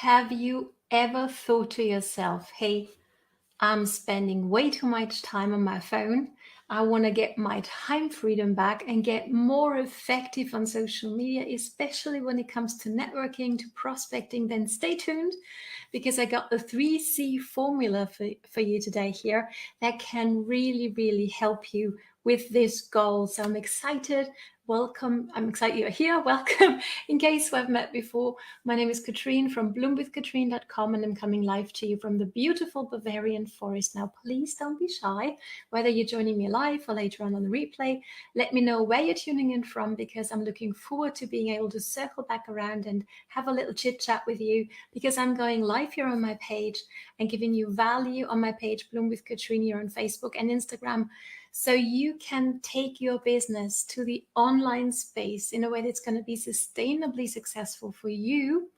Have you ever thought to yourself, hey, I'm spending way too much time on my phone. I want to get my time freedom back and get more effective on social media, especially when it comes to networking, to prospecting. Then stay tuned because I got the 3C formula for you today here that can really, really help you with this goal. So I'm excited. Welcome. I'm excited you're here. Welcome. In case we have met before, my name is Katrin from bloomwithkatrin.com, and I'm coming live to you from the beautiful Bavarian forest. Now, please don't be shy, whether you're joining me live or later on the replay. Let me know where you're tuning in from, because I'm looking forward to being able to circle back around and have a little chit chat with you, because I'm going live here on my page and giving you value on my page, Bloom with Katrin, here on Facebook and Instagram. So you can take your business to the online space in a way that's going to be sustainably successful for you,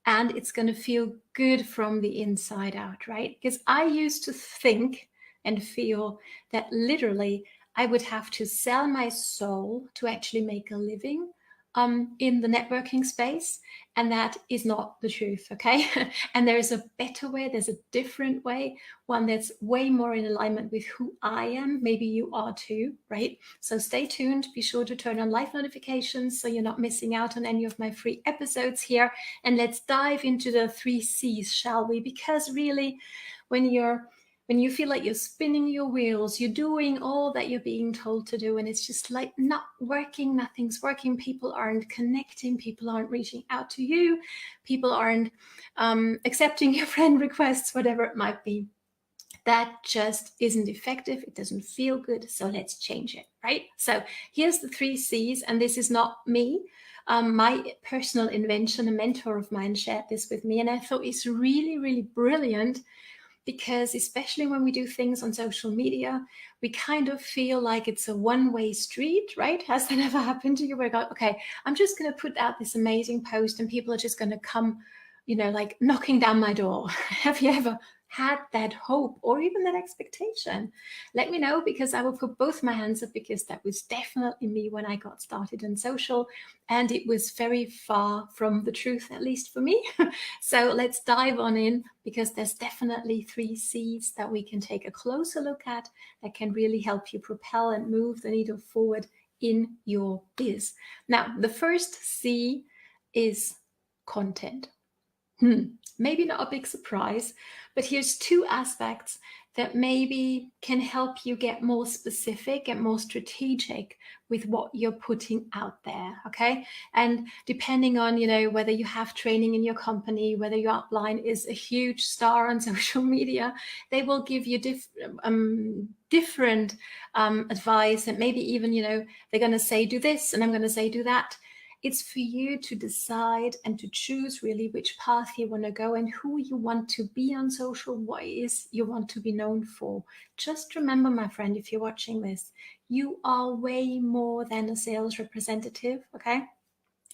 and it's going to feel good from the inside out, right? Because I used to think and feel that literally I would have to sell my soul to actually make a living in the networking space. And that is not the truth, okay? And there's a better way, there's a different way, one that's way more in alignment with who I am. Maybe you are too, right? So stay tuned. Be sure to turn on live notifications so you're not missing out on any of my free episodes here. And let's dive into the 3Cs, shall we? Because really, when you feel like you're spinning your wheels, you're doing all that you're being told to do, and it's just like not working, nothing's working, people aren't connecting, people aren't reaching out to you, people aren't accepting your friend requests, whatever it might be. That just isn't effective. It doesn't feel good. So let's change it, right? So here's the 3Cs, and this is not me. My personal invention, a mentor of mine shared this with me, and I thought it's really, really brilliant, because especially when we do things on social media, we kind of feel like it's a one-way street, right? Has that ever happened to you, where you go, okay, I'm just going to put out this amazing post and people are just going to come, like knocking down my door? Have you ever had that hope or even that expectation? Let me know, because I will put both my hands up, because that was definitely me when I got started on social, and it was very far from the truth, at least for me. So let's dive on in, because there's definitely 3Cs that we can take a closer look at that can really help you propel and move the needle forward in your biz. Now, the first C is content. Maybe not a big surprise, but here's two aspects that maybe can help you get more specific and more strategic with what you're putting out there, okay? And depending on, whether you have training in your company, whether your upline is a huge star on social media, they will give you different advice, and maybe even, they're going to say, do this, and I'm going to say, do that. It's for you to decide and to choose really which path you want to go and who you want to be on social, what it is you want to be known for. Just remember, my friend, if you're watching this, you are way more than a sales representative, okay?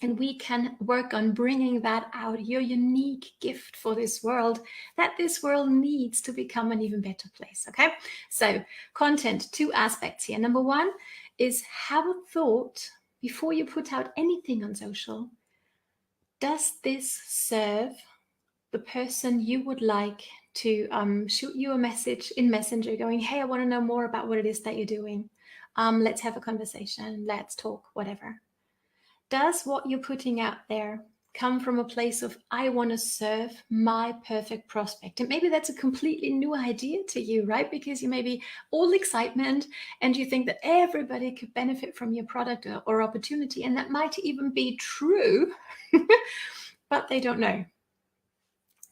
And we can work on bringing that out, your unique gift for this world, that this world needs to become an even better place, okay? So content, two aspects here. Number one is have a thought before you put out anything on social. Does this serve the person you would like to shoot you a message in Messenger going, hey, I want to know more about what it is that you're doing. Let's have a conversation. Let's talk, whatever. Does what you're putting out there come from a place of, I want to serve my perfect prospect? And maybe that's a completely new idea to you, right? Because you may be all excitement and you think that everybody could benefit from your product or opportunity. And that might even be true, but they don't know.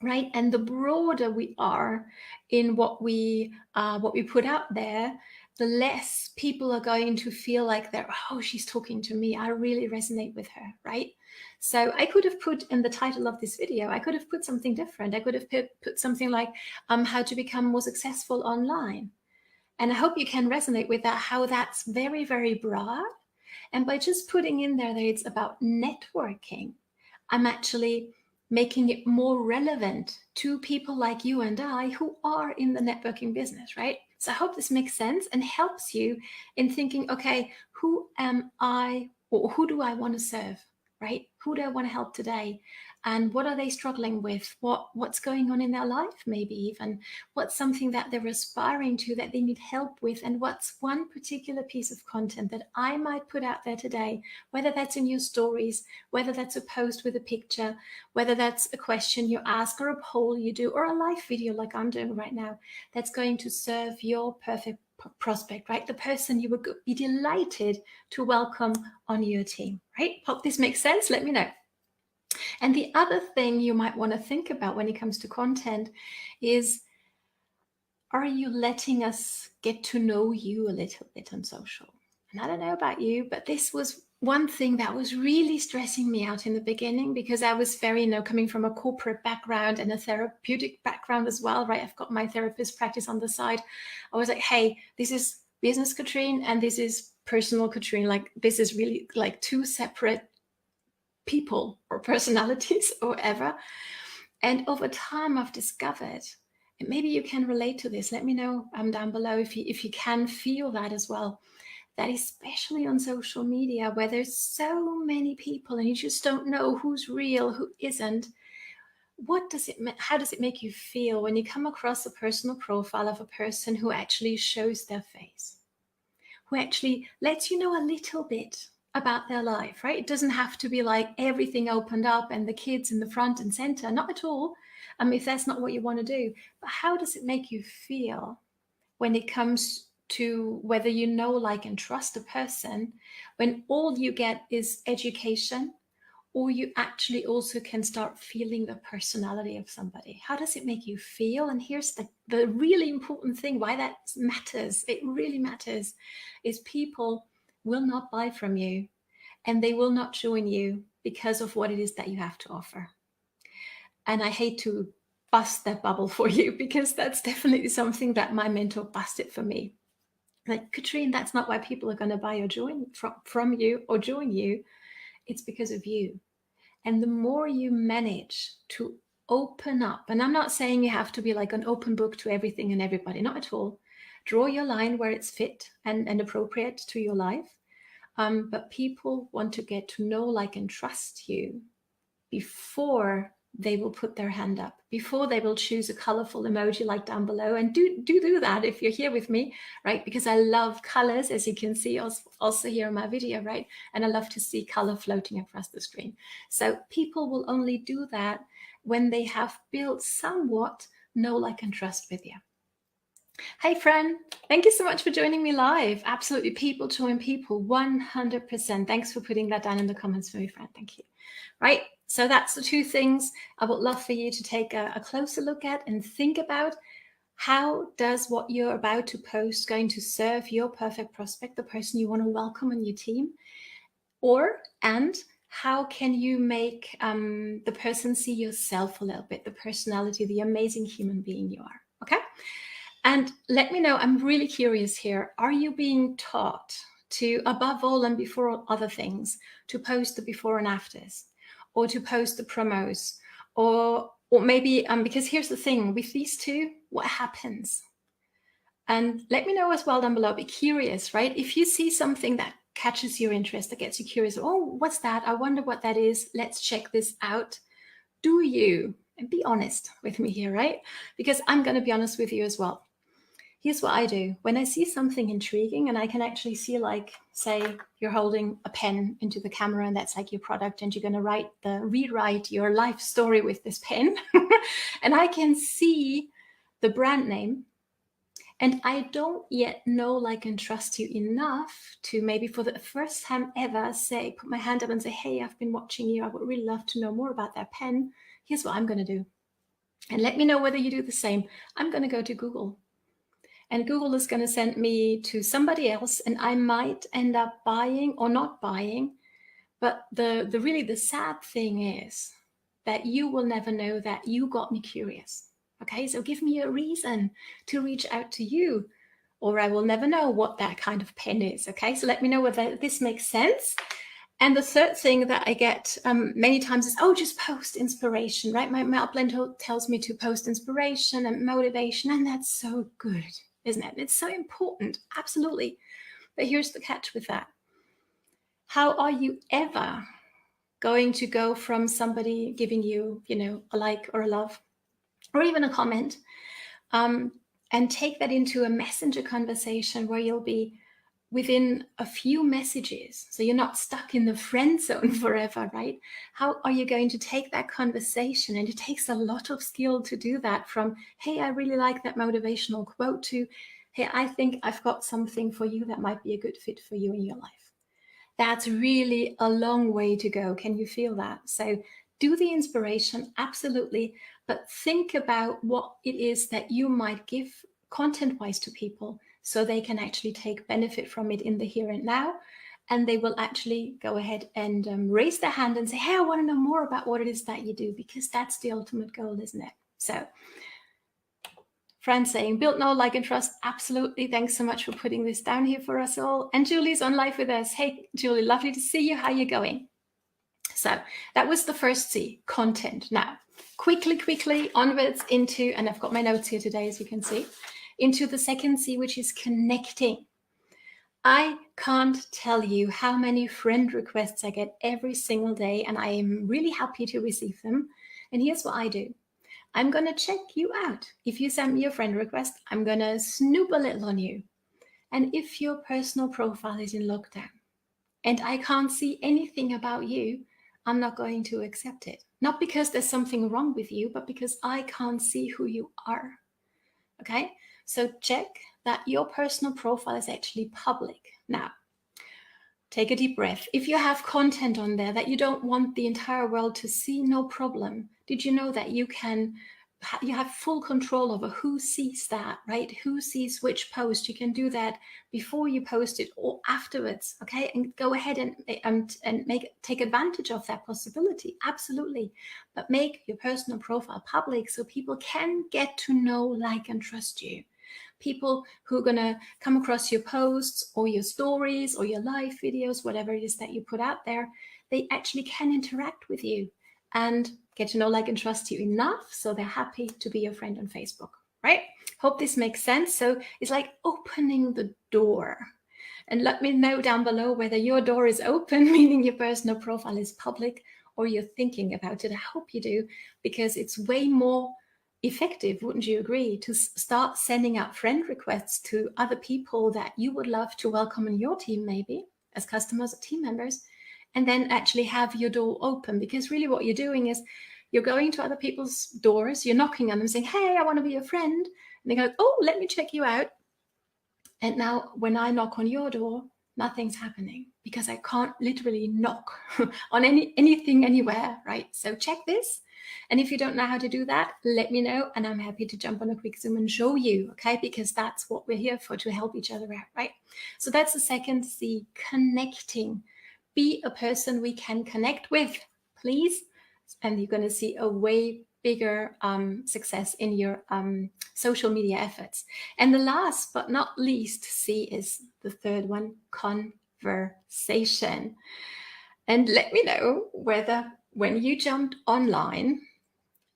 Right? And the broader we are in what we put out there, the less people are going to feel like they're, oh, she's talking to me. I really resonate with her, right? So I could have put in the title of this video, I could have put something different. I could have put something like how to become more successful online. And I hope you can resonate with that, how that's very, very broad. And by just putting in there that it's about networking, I'm actually making it more relevant to people like you and I who are in the networking business, right? So I hope this makes sense and helps you in thinking, okay, who am I, or who do I want to serve, right? Who do I want to help today? And what are they struggling with? What's going on in their life, maybe even? What's something that they're aspiring to that they need help with? And what's one particular piece of content that I might put out there today, whether that's in your stories, whether that's a post with a picture, whether that's a question you ask or a poll you do or a live video like I'm doing right now, that's going to serve your perfect prospect, right? The person you would be delighted to welcome on your team, right? Hope this makes sense. Let me know. And the other thing you might want to think about when it comes to content is, are you letting us get to know you a little bit on social? And I don't know about you, but this was one thing that was really stressing me out in the beginning, because I was very, coming from a corporate background and a therapeutic background as well, right? I've got my therapist practice on the side. I was like, hey, this is business Katrin and this is personal Katrin. Like, this is really like two separate people or personalities or whatever. And over time I've discovered, and maybe you can relate to this, let me know down below if you can feel that as well, that especially on social media where there's so many people and you just don't know who's real, who isn't, how does it make you feel when you come across a personal profile of a person who actually shows their face, who actually lets you know a little bit about their life, right? It doesn't have to be like everything opened up and the kids in the front and center, not at all. If that's not what you want to do, but how does it make you feel when it comes to whether you know, like, and trust a person, when all you get is education, or you actually also can start feeling the personality of somebody? How does it make you feel? And here's the really important thing, why that matters, it really matters, is people will not buy from you and they will not join you because of what it is that you have to offer. And I hate to bust that bubble for you, because that's definitely something that my mentor busted for me. Like, Katrin, that's not why people are going to buy or join from you or join you. It's because of you. And the more you manage to open up, and I'm not saying you have to be like an open book to everything and everybody, not at all. Draw your line where it's fit and appropriate to your life. But people want to get to know, like, and trust you before they will put their hand up, before they will choose a colorful emoji like down below. And do that if you're here with me, right? Because I love colors, as you can see also here in my video, right? And I love to see color floating across the screen. So people will only do that when they have built somewhat know, like, and trust with you. Hey friend, thank you so much for joining me live. Absolutely, people join people, 100%. Thanks for putting that down in the comments for me, friend. Thank you. Right, so that's the two things I would love for you to take a closer look at and think about. How does what you're about to post going to serve your perfect prospect, the person you want to welcome on your team? And how can you make the person see yourself a little bit, the personality, the amazing human being you are, okay? And let me know, I'm really curious here, are you being taught to, above all and before other things, to post the before and afters, or to post the promos, or maybe, because here's the thing, with these two, what happens? And let me know as well down below, be curious, right? If you see something that catches your interest, that gets you curious, oh, what's that? I wonder what that is. Let's check this out. Do you? And be honest with me here, right? Because I'm going to be honest with you as well. Here's what I do. When I see something intriguing and I can actually see, like, say you're holding a pen into the camera and that's like your product and you're going to rewrite your life story with this pen and I can see the brand name and I don't yet know, like, and trust you enough to maybe for the first time ever put my hand up and say, hey, I've been watching you. I would really love to know more about that pen. Here's what I'm going to do. And let me know whether you do the same. I'm going to go to Google. And Google is going to send me to somebody else, and I might end up buying or not buying. But the sad thing is that you will never know that you got me curious. Okay, so give me a reason to reach out to you, or I will never know what that kind of pen is. Okay, so let me know whether this makes sense. And the third thing that I get many times is, oh, just post inspiration, right? My upline tells me to post inspiration and motivation, and that's so good, isn't it? It's so important, absolutely. But here's the catch with that. How are you ever going to go from somebody giving you, a like or a love or even a comment, and take that into a messenger conversation where you'll be within a few messages. So you're not stuck in the friend zone forever, right? How are you going to take that conversation? And it takes a lot of skill to do that, from, hey, I really like that motivational quote, to, hey, I think I've got something for you that might be a good fit for you in your life. That's really a long way to go. Can you feel that? So do the inspiration, absolutely, but think about what it is that you might give content-wise to people so they can actually take benefit from it in the here and now. And they will actually go ahead and raise their hand and say, hey, I want to know more about what it is that you do, because that's the ultimate goal, isn't it? So Fran saying, build, know, like, and trust. Absolutely. Thanks so much for putting this down here for us all. And Julie's on live with us. Hey, Julie, lovely to see you. How are you going? So that was the first C, content. Now, quickly onwards into, and I've got my notes here today, as you can see, into the second C, which is connecting. I can't tell you how many friend requests I get every single day, and I am really happy to receive them. And here's what I do. I'm going to check you out. If you send me a friend request, I'm going to snoop a little on you. And if your personal profile is in lockdown and I can't see anything about you, I'm not going to accept it. Not because there's something wrong with you, but because I can't see who you are. Okay? So check that your personal profile is actually public. Now, take a deep breath. If you have content on there that you don't want the entire world to see, no problem. Did you know that you have full control over who sees that, right? Who sees which post? You can do that before you post it or afterwards, okay? And go ahead and take advantage of that possibility, absolutely. But make your personal profile public so people can get to know, like, and trust you. People who are going to come across your posts or your stories or your live videos, whatever it is that you put out there, they actually can interact with you and get to know, like, and trust you enough so they're happy to be your friend on Facebook, right? Hope this makes sense. So it's like opening the door. And let me know down below whether your door is open, meaning your personal profile is public, or you're thinking about it. I hope you do, because it's way more effective, wouldn't you agree, to start sending out friend requests to other people that you would love to welcome in your team, maybe as customers or team members, and then actually have your door open. Because really what you're doing is you're going to other people's doors, you're knocking on them saying, hey, I want to be your friend. And they go, oh, let me check you out. And now when I knock on your door, nothing's happening because I can't literally knock on anything anywhere, right? So check this. And if you don't know how to do that, let me know. And I'm happy to jump on a quick Zoom and show you, okay? Because that's what we're here for, to help each other out, right? So that's the second C, connecting. Be a person we can connect with, please. And you're going to see a way bigger success in your social media efforts. And the last but not least C is the third one, conversation. And let me know whether when you jumped online,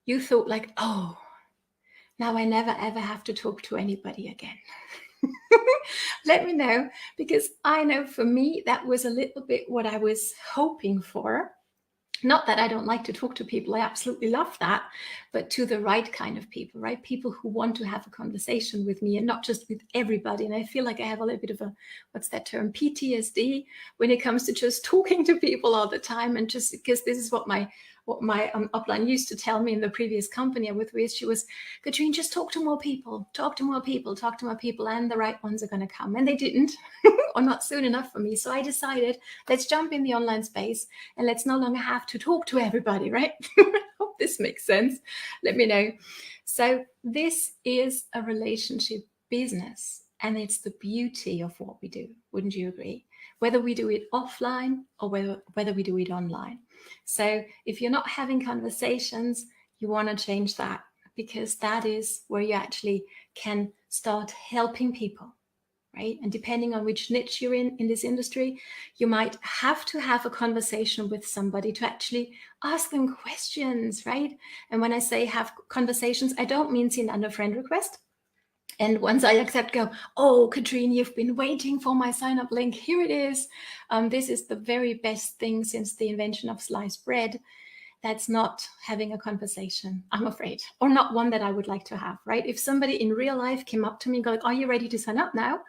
you thought like, oh, now I never ever have to talk to anybody again. Let me know, because I know for me, that was a little bit what I was hoping for. Not that I don't like to talk to people, I absolutely love that, but to the right kind of people, right? People who want to have a conversation with me and not just with everybody. And I feel like I have a little bit of a, what's that term, PTSD, when it comes to just talking to people all the time. And just because this is what my upline used to tell me in the previous company with which she was, Katrin, just talk to more people, and the right ones are going to come. And they didn't, or not soon enough for me. So I decided, let's jump in the online space and let's no longer have to talk to everybody, right? Hope this makes sense. Let me know. So this is a relationship business, and it's the beauty of what we do. Wouldn't you agree? Whether we do it offline or whether we do it online. So if you're not having conversations, you want to change that, because that is where you actually can start helping people, right? And depending on which niche you're in this industry, you might have to have a conversation with somebody to actually ask them questions, right? And when I say have conversations, I don't mean send under friend request. And once I accept, go, oh, Katrin, you've been waiting for my sign up link. Here it is. This is the very best thing since the invention of sliced bread. That's not having a conversation, I'm afraid, or not one that I would like to have, right? If somebody in real life came up to me and go like, are you ready to sign up now?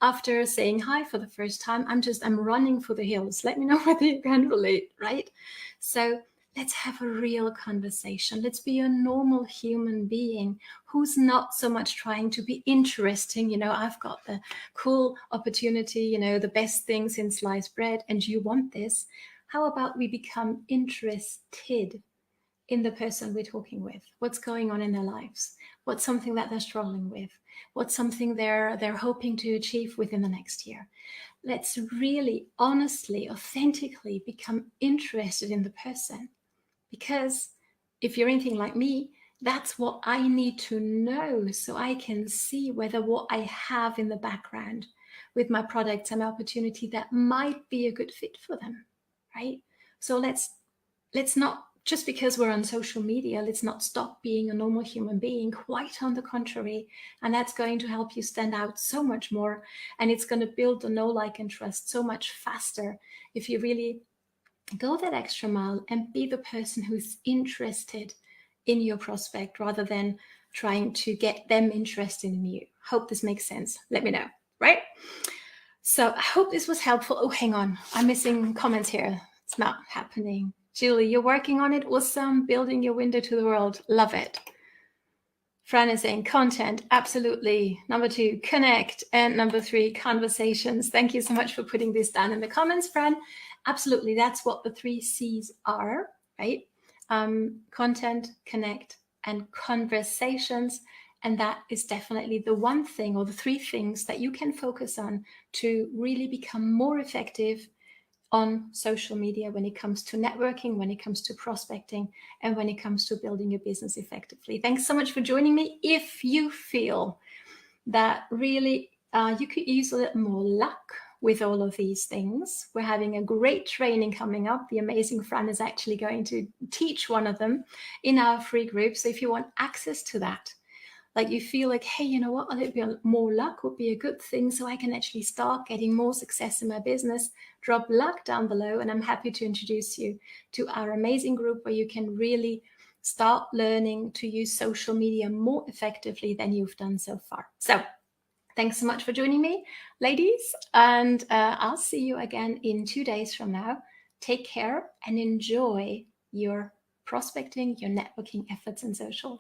After saying hi for the first time, I'm running for the hills. Let me know whether you can relate, right? So let's have a real conversation. Let's be a normal human being who's not so much trying to be interesting. I've got the cool opportunity, the best things in sliced bread, and you want this. How about we become interested in the person we're talking with? What's going on in their lives? What's something that they're struggling with? What's something they're hoping to achieve within the next year? Let's really honestly, authentically become interested in the person. Because if you're anything like me, that's what I need to know so I can see whether what I have in the background with my products and my opportunity that might be a good fit for them, right? So let's not, just because we're on social media, let's not stop being a normal human being. Quite on the contrary. And that's going to help you stand out so much more. And it's going to build the know, like, and trust so much faster if you really go that extra mile and be the person who's interested in your prospect rather than trying to get them interested in you. Hope this makes sense. Let me know, right? So I hope this was helpful. Oh, hang on. I'm missing comments here. It's not happening. Julie, you're working on it. Awesome. Building your window to the world. Love it. Fran is saying content. Absolutely. Number 2, connect. And number 3, conversations. Thank you so much for putting this down in the comments, Fran. Absolutely. That's what the 3 C's are, right? Content, connect, and conversations. And that is definitely the one thing, or the 3 things that you can focus on to really become more effective on social media when it comes to networking, when it comes to prospecting, and when it comes to building your business effectively. Thanks so much for joining me. If you feel that really you could use a little more luck with all of these things, we're having a great training coming up. The amazing Fran is actually going to teach one of them in our free group. So if you want access to that, like you feel like, hey, you know what, a little bit more luck would be a good thing so I can actually start getting more success in my business, drop luck down below. And I'm happy to introduce you to our amazing group where you can really start learning to use social media more effectively than you've done so far. So thanks so much for joining me, ladies. And I'll see you again in 2 days from now. Take care and enjoy your prospecting, your networking efforts in social.